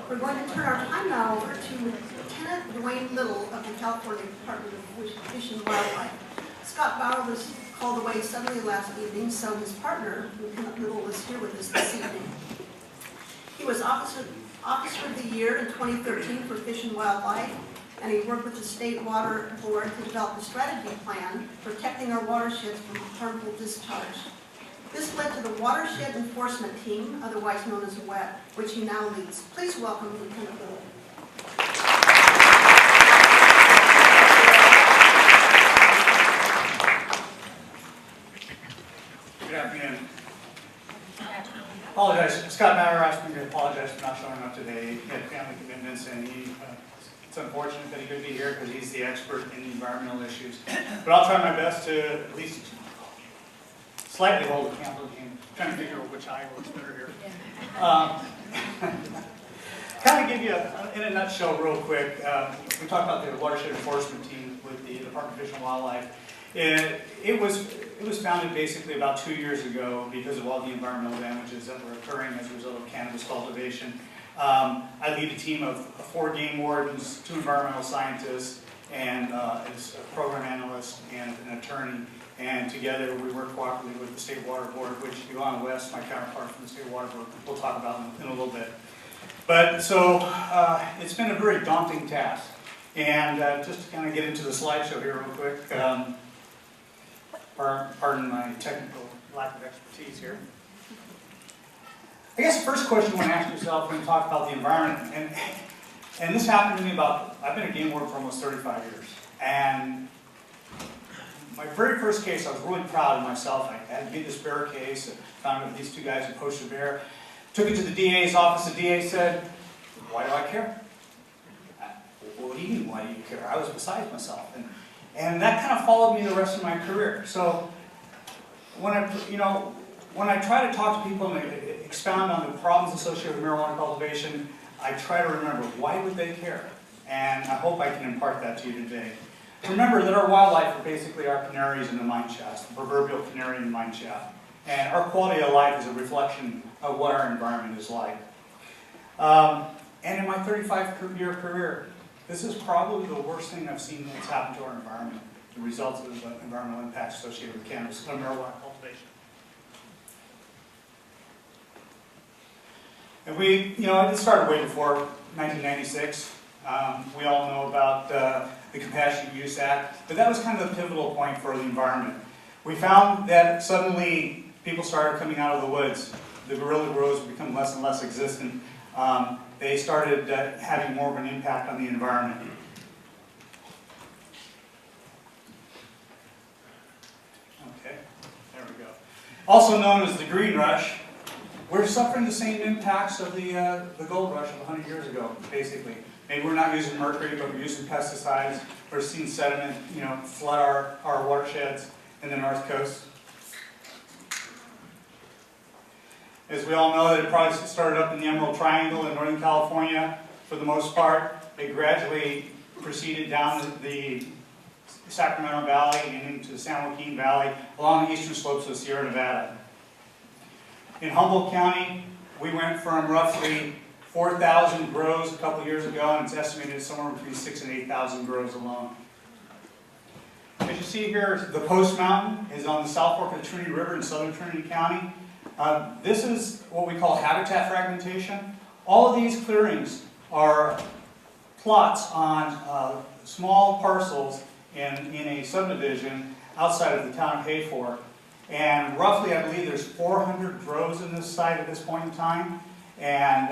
We're going to turn our time now over to Lieutenant Dwayne Little of the California Department of Fish and Wildlife. Scott Bauer was called away suddenly last evening, so his partner, Lieutenant Little, is here with us this evening. He was Officer of the Year in 2013 for Fish and Wildlife, and he worked with the State Water Board to develop a strategy plan protecting our watersheds from harmful discharge. This led to the Watershed Enforcement Team, otherwise known as WET, which he now leads. Please welcome Lieutenant Little. Good afternoon. Apologize. Scott Bauer asked me to apologize for not showing up today. He had family commitments, and it's unfortunate that he couldn't be here because he's the expert in the environmental issues. But I'll try my best to at least slightly hold the camera. I'm trying to figure out which eye works better here. Kind of give you, in a nutshell, real quick, we talked about the Watershed Enforcement Team with the Department of Fish and Wildlife. It was founded basically about 2 years ago because of all the environmental damages that were occurring as a result of cannabis cultivation. I lead a team of 4 game wardens, 2 environmental scientists, and a program analyst and an attorney. And together we work cooperatively with the State Water Board, which Yvonne West, my counterpart from the State Water Board, we'll talk about in a little bit. But so it's been a very daunting task. And just to kind of get into the slideshow here real quick, pardon my technical lack of expertise here. I guess the first question you want to ask yourself when you talk about the environment, and this happened to me I've been a game warden for almost 35 years. And my very first case, I was really proud of myself. I had made this bear case, found out these 2 guys who poached a bear. Took it to the DA's office. The DA said, "Why do I care?" What do you mean, why do you care? I was beside myself. And that kind of followed me the rest of my career. So when I try to talk to people and expound on the problems associated with marijuana cultivation, I try to remember, why would they care? And I hope I can impart that to you today. Remember that our wildlife are basically our canaries in the mine shaft, the proverbial canary in the mine shaft. And our quality of life is a reflection of what our environment is like. And in my 35-year career, this is probably the worst thing I've seen that's happened to our environment, the results of the environmental impacts associated with cannabis and marijuana cultivation. And it started way before 1996. We all know about the Compassionate Use Act, but that was kind of the pivotal point for the environment. We found that suddenly people started coming out of the woods. The guerrilla grows become less and less existent. They started having more of an impact on the environment. Okay, there we go. Also known as the green rush, we're suffering the same impacts of the gold rush of 100 years ago, basically. Maybe we're not using mercury, but we're using pesticides. We're seeing sediment, flood our watersheds in the North Coast. As we all know, that it probably started up in the Emerald Triangle in Northern California for the most part. It gradually proceeded down the Sacramento Valley and into the San Joaquin Valley along the eastern slopes of Sierra Nevada. In Humboldt County, we went from roughly 4,000 grows a couple years ago, and it's estimated somewhere between 6,000 and 8,000 grows alone. As you see here, the Post Mountain is on the South Fork of the Trinity River in southern Trinity County. This is what we call habitat fragmentation. All of these clearings are plots on small parcels in a subdivision outside of the town of Hayfork. And roughly, I believe there's 400 grows in this site at this point in time. And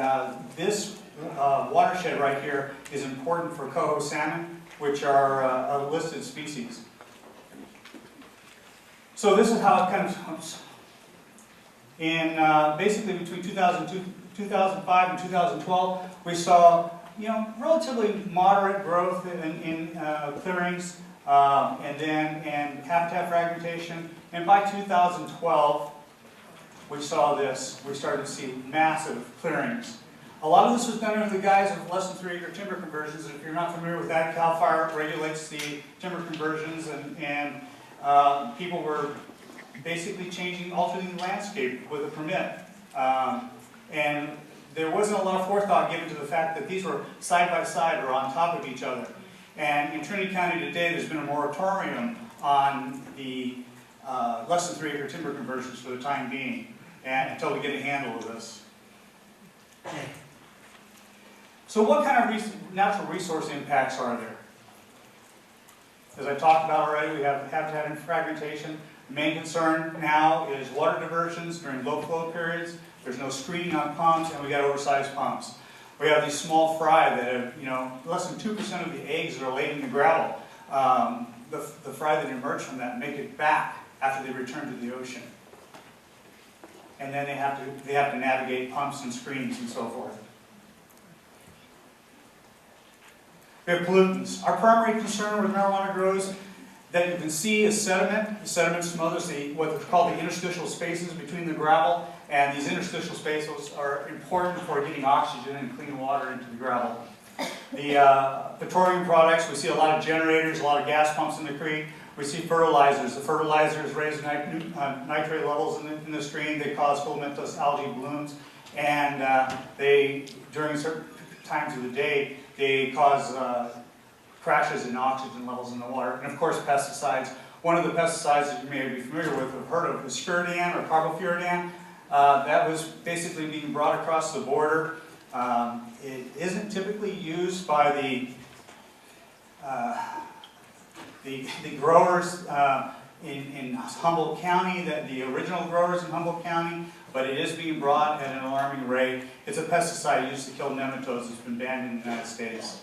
this watershed right here is important for coho salmon, which are a listed species. So this is how it kind of... basically between 2005 and 2012, we saw relatively moderate growth in clearings and habitat fragmentation. And by 2012, we saw this. We started to see massive clearings. A lot of this was done under the guise of less than 3-acre timber conversions. And if you're not familiar with that, CAL FIRE regulates the timber conversions, and people were basically altering the landscape with a permit. And there wasn't a lot of forethought given to the fact that these were side by side or on top of each other. And in Trinity County today, there's been a moratorium on the less than 3 acre timber conversions for the time being, and until we get a handle of this. So what kind of natural resource impacts are there? As I talked about already, we have habitat and fragmentation. The main concern now is water diversions during low flow periods. There's no screening on pumps, and we got oversized pumps. We have these small fry that have, less than 2% of the eggs that are laid in the gravel. The fry that emerge from that make it back after they return to the ocean. And then they have to navigate pumps and screens and so forth. We have pollutants. Our primary concern with marijuana grows that you can see is sediment. The sediment smothers what are called the interstitial spaces between the gravel, and these interstitial spaces are important for getting oxygen and clean water into the gravel. The petroleum products, we see a lot of generators, a lot of gas pumps in the creek. We see fertilizers. The fertilizers raise nitrate levels in the stream. They cause filamentous algae blooms, and during certain times of the day, they cause crashes in oxygen levels in the water. And of course, pesticides. One of the pesticides that you may be familiar with or heard of is Spiridian or carbofuridan. That was basically being brought across the border. It isn't typically used by the growers in Humboldt County, the original growers in Humboldt County, but it is being brought at an alarming rate. It's a pesticide used to kill nematodes. It's been banned in the United States.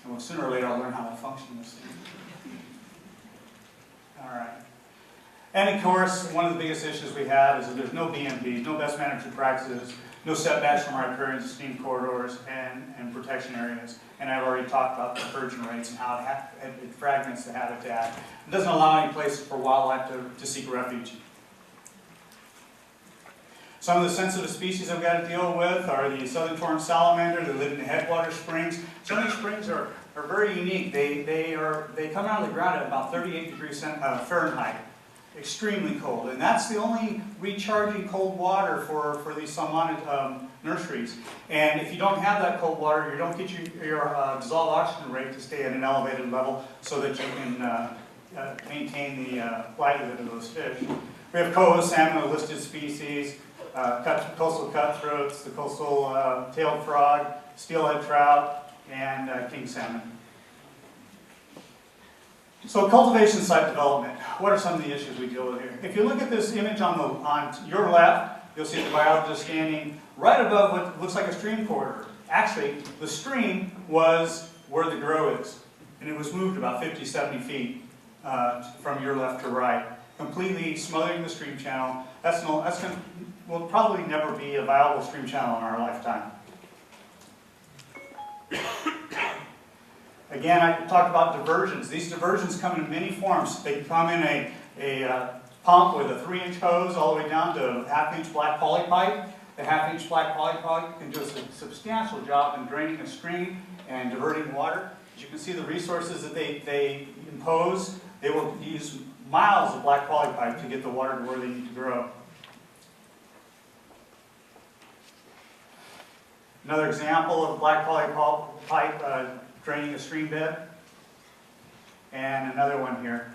And well, sooner or later I'll learn how to function this thing. All right. And of course, one of the biggest issues we have is that there's no BMPs, no best management practices, no setbacks from riparian stream corridors and protection areas. And I've already talked about conversion rates and how it fragments the habitat. It doesn't allow any place for wildlife to seek refuge. Some of the sensitive species I've got to deal with are the southern torn salamander. They live in the headwater springs. Some of these springs are very unique. They come out of the ground at about 38 degrees Fahrenheit. Extremely cold, and that's the only recharging cold water for these salmon nurseries. And if you don't have that cold water, you don't get your dissolved oxygen rate to stay at an elevated level so that you can maintain the livelihood of those fish. We have coho salmon, a listed species, coastal cutthroats, the coastal tailed frog, steelhead trout, and king salmon. So cultivation site development, what are some of the issues we deal with here? If you look at this image on your left, you'll see the biologist standing right above what looks like a stream corridor. Actually, the stream was where the grow is, and it was moved about 50, 70 feet from your left to right, completely smothering the stream channel. Will probably never be a viable stream channel in our lifetime. Again, I talked about diversions. These diversions come in many forms. They come in a pump with a 3-inch hose all the way down to a 1/2-inch black poly pipe. The 1/2-inch black poly pipe can do a substantial job in draining a stream and diverting water. As you can see, the resources that they impose, they will use miles of black poly pipe to get the water to where they need to grow. Another example of black poly pipe draining a stream bed. And another one here.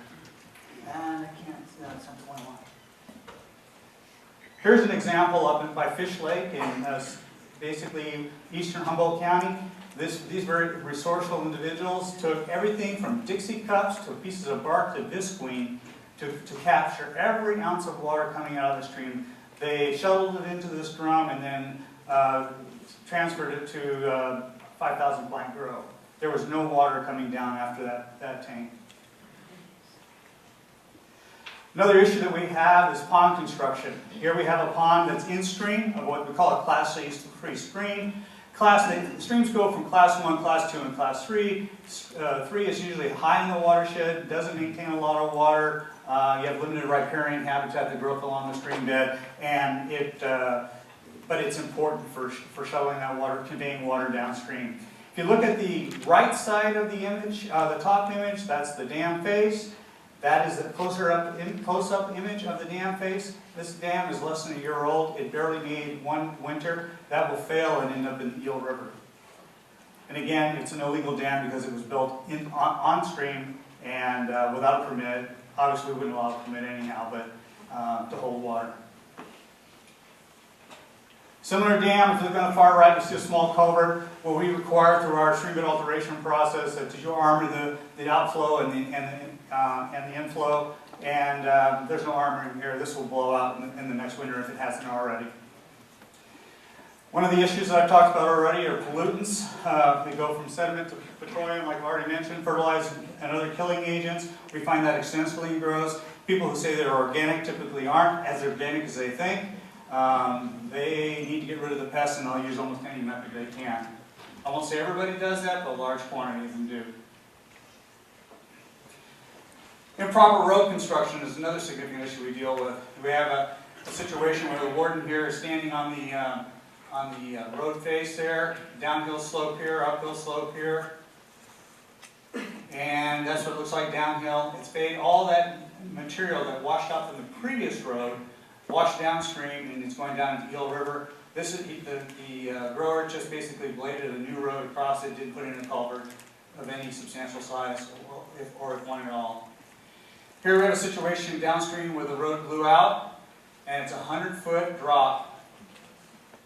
And I can't see that, it's not the one I want. Here's an example up by Fish Lake in basically eastern Humboldt County. These very resourceful individuals took everything from Dixie cups to pieces of bark to visqueen to capture every ounce of water coming out of the stream. They shuttled it into this drum and then transferred it to 5,000 plant grow. There was no water coming down after that tank. Another issue that we have is pond construction. Here we have a pond that's in stream of what we call a Class A free stream. Streams go from Class 1, Class 2, and Class 3. 3 is usually high in the watershed, doesn't maintain a lot of water. You have limited riparian habitat that grows along the stream bed, and but it's important for shuttling that water, conveying water downstream. If you look at the right side of the image, the top image, that's the dam face. That is a close-up image of the dam face. This dam is less than a year old. It barely made one winter. That will fail and end up in the Eel River. And again, it's an illegal dam because it was built on stream and without a permit. Obviously, we wouldn't allow a permit anyhow, but to hold water. Similar dam, if you look on the far right, you see a small culvert. What we require through our stream bed alteration process is to armor the outflow and the inflow. And there's no armoring here. This will blow out in the next winter if it hasn't already. One of the issues that I've talked about already are pollutants. They go from sediment to petroleum, like I've already mentioned, fertilizer and other killing agents. We find that extensively in grows. People who say they're organic typically aren't as organic as they think. They need to get rid of the pests, and they'll use almost any method they can. I won't say everybody does that, but a large quantity of them do. Improper road construction is another significant issue we deal with. We have a situation where the warden here is standing on the road face there, downhill slope here, uphill slope here, and that's what it looks like downhill. It's made all that material that washed out from the previous road washed downstream, and it's going down into Eel River. This is the grower just basically bladed a new road across it, didn't put in a culvert of any substantial size, or if one at all. Here we have a situation downstream where the road blew out, and it's a 100-foot drop,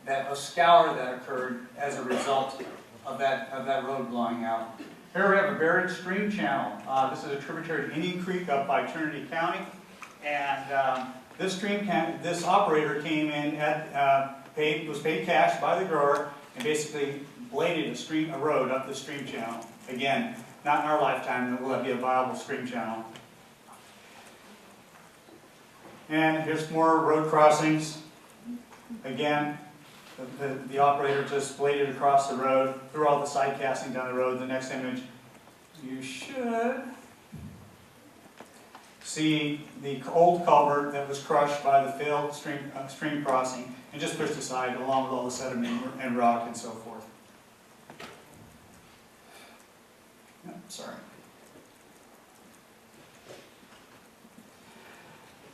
a scour that occurred as a result of that road blowing out. Here we have a buried stream channel. This is a tributary to Indian Creek up by Trinity County, and this operator came in was paid cash by the grower and basically bladed a road up the stream channel. Again, not in our lifetime will that be a viable stream channel. And here's more road crossings. Again, the operator just bladed across the road, threw all the side casting down the road. The next image, you should see the old culvert that was crushed by the failed stream crossing and just pushed aside along with all the sediment and rock and so forth. Sorry.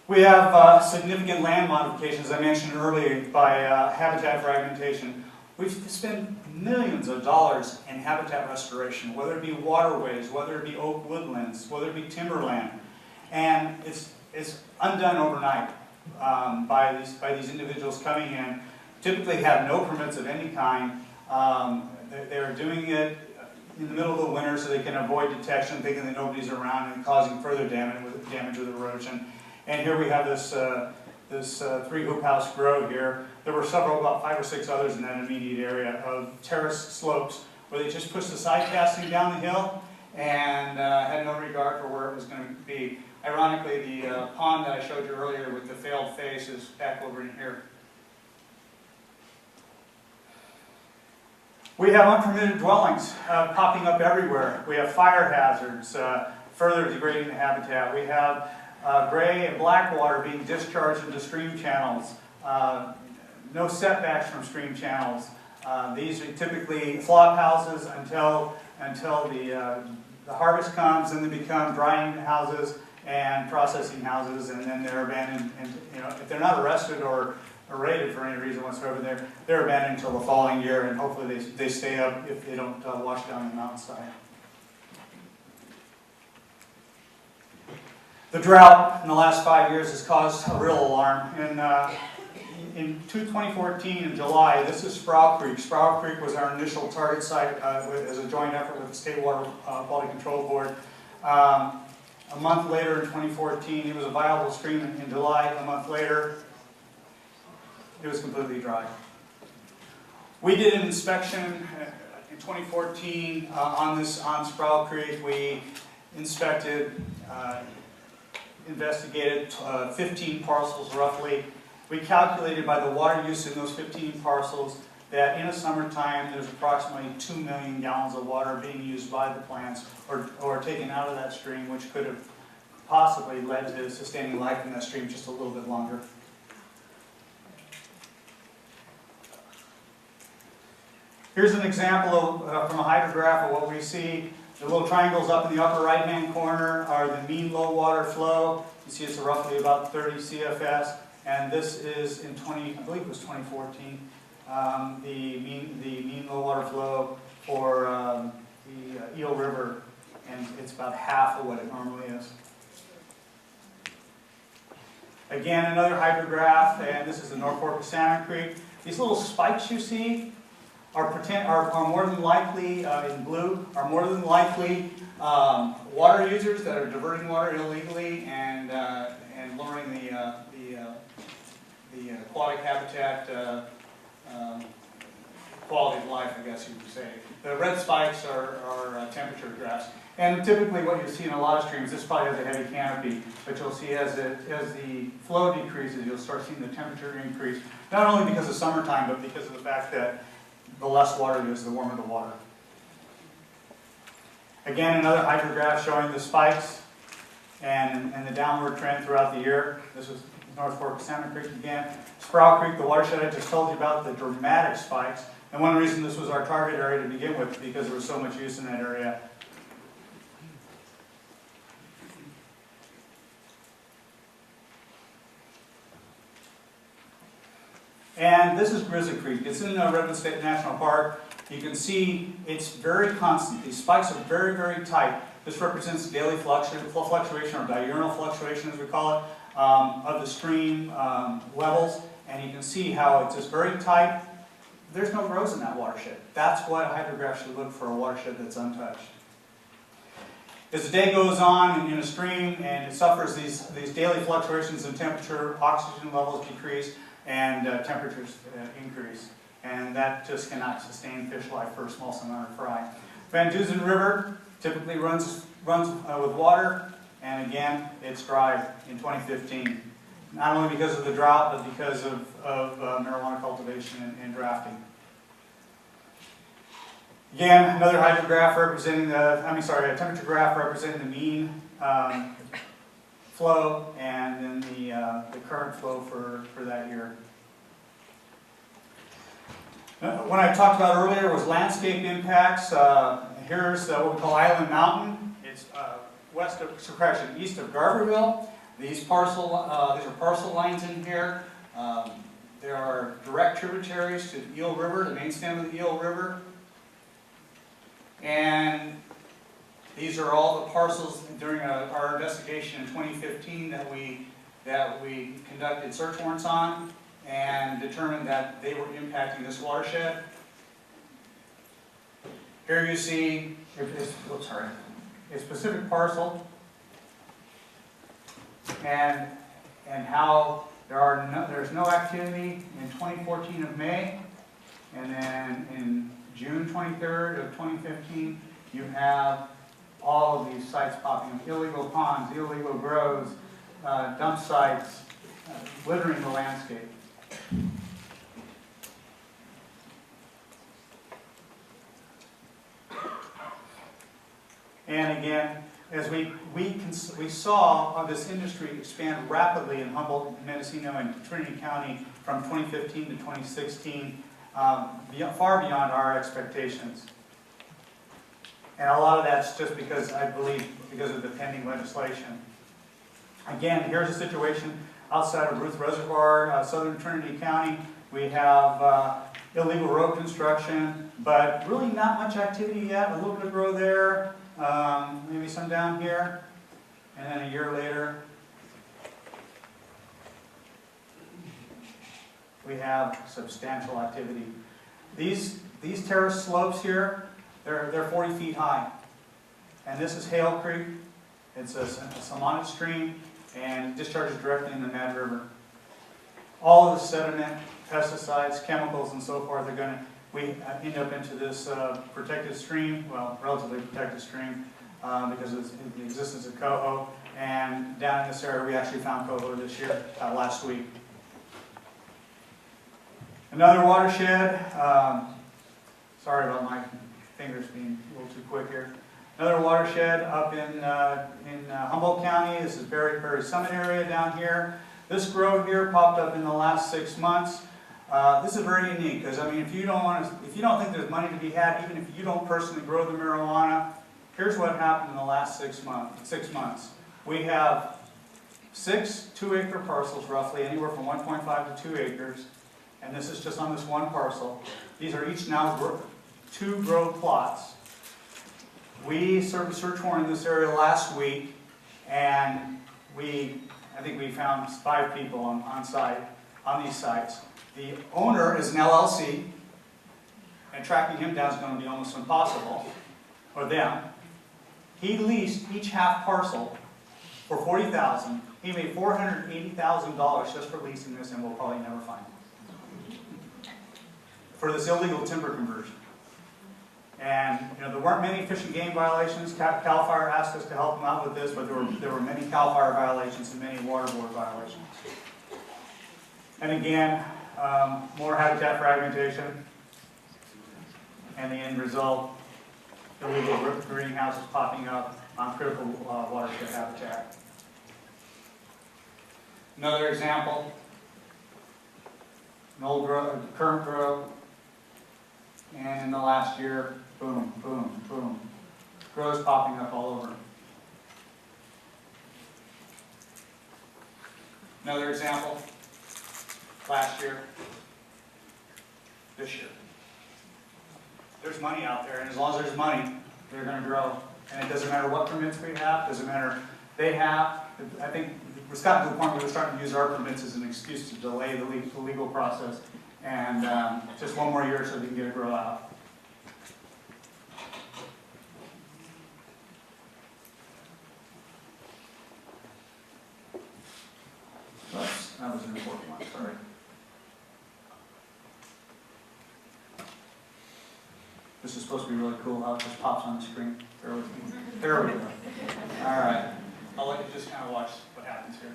We have significant land modifications, I mentioned earlier, by habitat fragmentation. We've spent millions of dollars in habitat restoration, whether it be waterways, whether it be oak woodlands, whether it be timberland. And it's undone overnight by these individuals coming in. Typically have no permits of any kind. They're doing it in the middle of the winter so they can avoid detection, thinking that nobody's around and causing further damage with erosion. And here we have this three-hoop house grow here. There were about 5 or 6 others in that immediate area of terrace slopes where they just pushed the side casting down the hill and had no regard for where it was going to be. Ironically, the pond that I showed you earlier with the failed face is back over in here. We have unpermitted dwellings popping up everywhere. We have fire hazards, further degrading the habitat. We have gray and black water being discharged into stream channels. No setbacks from stream channels. These are typically flop houses until the harvest comes, and they become drying houses and processing houses, and then they're abandoned. And if they're not arrested or raided for any reason whatsoever, they're abandoned until the following year, and hopefully they stay up if they don't wash down the mountainside. The drought in the last 5 years has caused a real alarm. In 2014, in July, this is Sproul Creek. Sproul Creek was our initial target site as a joint effort with the State Water Quality Control Board. A month later, in 2014, it was a viable stream in July. A month later, it was completely dry. We did an inspection in 2014 on Sproul Creek. We inspected, investigated 15 parcels roughly. We calculated by the water use in those 15 parcels that in a summertime there's approximately 2 million gallons of water being used by the plants or taken out of that stream, which could have possibly led to sustaining life in that stream just a little bit longer. Here's an example from a hydrograph of what we see The little triangles up in the upper right-hand corner are the mean low water flow. You see it's roughly about 30 CFS, and this is in I believe it was 2014, the mean low water flow for the Eel River, and it's about half of what it normally is. Again, another hydrograph, and this is the North Fork of Salmon Creek. These little spikes you see are more than likely, in blue, are more than likely water users that are diverting water illegally and lowering the aquatic habitat quality of life, I guess you would say. The red spikes are temperature graphs. And typically what you see in a lot of streams, this probably has a heavy canopy, but you'll see as the flow decreases, you'll start seeing the temperature increase, not only because of summertime, but because of the fact that the less water it is, the warmer the water. Again, another hydrograph showing the spikes and the downward trend throughout the year. This is North Fork of Salmon Creek again. Sproul Creek, the watershed I just told you about, the dramatic spikes. And one reason this was our target area to begin with, because there was so much use in that area. And this is Grizzly Creek. It's in Redwood State National Park. You can see it's very constant. These spikes are very, very tight. This represents daily fluctuation, or diurnal fluctuation as we call it, of the stream levels. And you can see how it's just very tight. There's no growth in that watershed. That's what a hydrograph should look for, a watershed that's untouched. As the day goes on in a stream and it suffers these daily fluctuations in temperature, oxygen levels decrease, and temperatures increase. And that just cannot sustain fish life for a small salmon or fry. Van Dusen River typically runs with water, and again, it's dry in 2015. Not only because of the drought, but because of marijuana cultivation and drafting. Again, another hydrograph representing a temperature graph representing the mean flow, and then the current flow for that year. What I talked about earlier was landscape impacts. Here's what we call Island Mountain. It's east of Garberville. These are parcel lines in here. There are direct tributaries to the Eel River, the main stem of the Eel River. And these are all the parcels during our investigation in 2015 that we conducted search warrants on and determined that they were impacting this watershed. Here you see a specific parcel and how there's no activity in 2014 of May, and then in June 23rd of 2015 you have all of these sites popping up: illegal ponds, illegal grows, dump sites, littering the landscape. And again, as we saw this industry expand rapidly in Humboldt, Mendocino, and Trinity County from 2015 to 2016, far beyond our expectations. And a lot of that's just because, I believe, because of the pending legislation. Again, here's a situation outside of Ruth Reservoir, southern Trinity County. We have illegal road construction, but really not much activity yet. A little bit of grow there, maybe some down here, and then a year later, we have substantial activity. These terrace slopes here, they're 40 feet high. And this is Hale Creek. It's a salmoniid stream, and it discharges directly in the Mad River. All of the sediment, pesticides, chemicals, and so forth we end up into this protected stream, well, relatively protected stream, because of the existence of coho. And down in this area, we actually found coho this year, last week. Another watershed, sorry about my fingers being a little too quick here. Another watershed up in Humboldt County. This is Berry Summit area down here. This grove here popped up in the last 6 months. This is very unique because, I mean, if you don't think there's money to be had, even if you don't personally grow the marijuana, Here's what happened in the last 6 months. We have 6 2-acre parcels, roughly anywhere from 1.5 to 2 acres, and this is just on this one parcel. These are each now 2 grow plots. We served a search warrant in this area last week, and I think we found 5 people on site on these sites. The owner is an LLC, and tracking him down is going to be almost impossible, or them. He leased each half parcel for $40,000. He made $480,000 just for leasing this, and we'll probably never find him for this illegal timber conversion. And there weren't many Fish and Game violations. CAL FIRE asked us to help them out with this, but there were many CAL FIRE violations and many water board violations. And again, more habitat fragmentation, and the end result, illegal greenhouses popping up on critical watershed habitat. Another example, an old grow, current grow, and in the last year, boom, boom, boom. Grows popping up all over. Another example, last year, this year. There's money out there, and as long as there's money, they're going to grow. And it doesn't matter what permits we have, doesn't matter they have. I think we've gotten to the point where we're starting to use our permits as an excuse to delay the legal process. And just one more year so they can get a grow out. That was an important one, sorry. This is supposed to be really cool how it just pops on the screen. Bear with me. There we go. All right. I'll let you just kind of watch what happens here.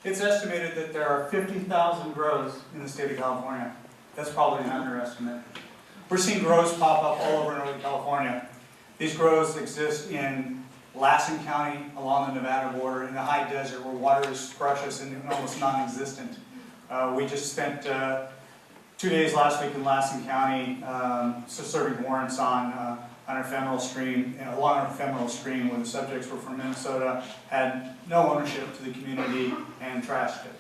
It's estimated that there are 50,000 grows in the state of California. That's probably an underestimate. We're seeing grows pop up all over Northern California. These grows exist in Lassen County along the Nevada border in the high desert where water is precious and almost non-existent. We just spent 2 days last week in Lassen County serving warrants on an ephemeral stream, along an ephemeral stream where the subjects were from Minnesota, had no ownership to the community, and trashed it.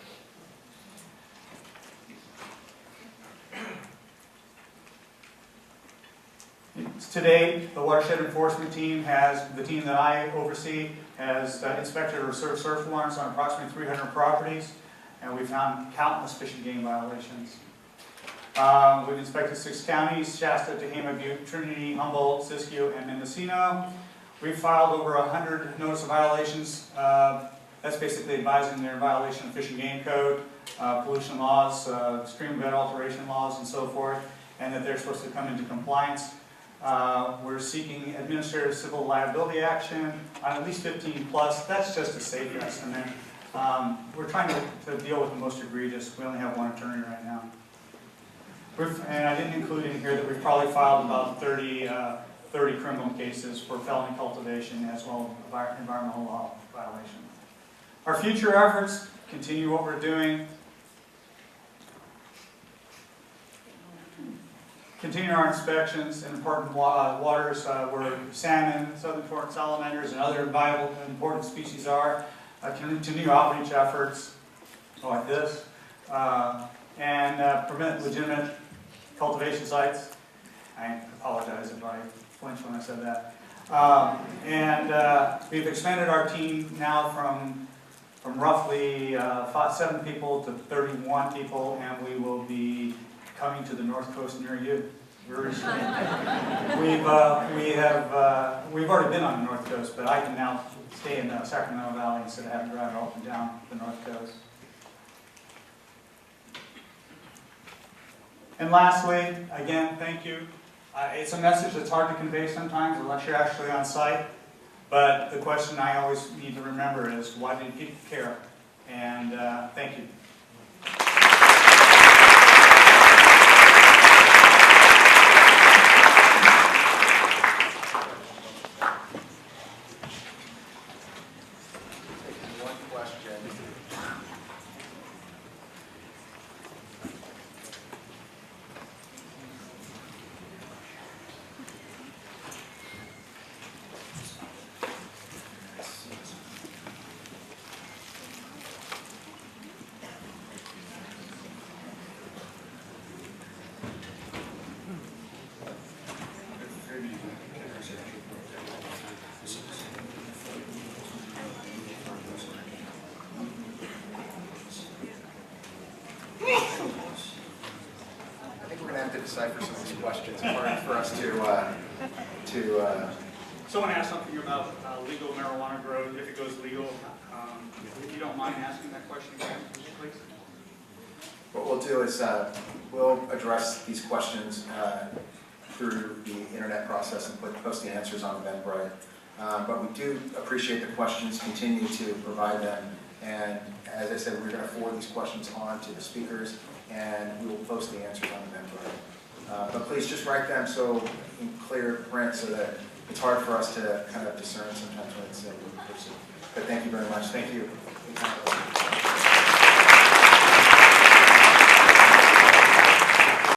Today, the watershed enforcement team the team that I oversee, has inspected or served search warrants on approximately 300 properties, and we found countless Fish and Game violations. We've inspected 6 counties: Shasta, Tehama, Butte, Trinity, Humboldt, Siskiyou, and Mendocino. We've filed over 100 notice of violations. That's basically advising they're in violation of Fish and Game Code, pollution laws, stream bed alteration laws, and so forth, and that they're supposed to come into compliance. We're seeking administrative civil liability action on at least 15 plus. That's just a safe estimate. We're trying to deal with the most egregious. We only have one attorney right now. And I didn't include in here that we've probably filed about 30 criminal cases for felony cultivation as well as environmental law violation. Our future efforts continue what we're doing. Continue our inspections in important waters where salmon, southern fork salamanders, and other viable and important species are. Continue outreach efforts like this. And prevent legitimate cultivation sites. I apologize if I flinched when I said that. We've expanded our team now from roughly 7 people to 31 people, and we will be coming to the North Coast near you very soon. We've already been on the North Coast, but I can now stay in the Sacramento Valley instead of having to drive up and down the North Coast. And lastly, again, thank you. It's a message that's hard to convey sometimes unless you're actually on site. But the question I always need to remember is, why did people care? And thank you. One question. I think we're going to have to decipher some of these questions. It's hard for us to Someone asked something about legal marijuana growth, if it goes legal. If you don't mind asking that question again, please. What we'll do is we'll address these questions through the internet process and post the answers on Eventbrite. But we do appreciate the questions, continue to provide them. And as I said, we're going to forward these questions on to the speakers, and we will post the answers on Eventbrite. But please just write them so in clear print so that it's hard for us to kind of discern sometimes when it's in person. But thank you very much. Thank you.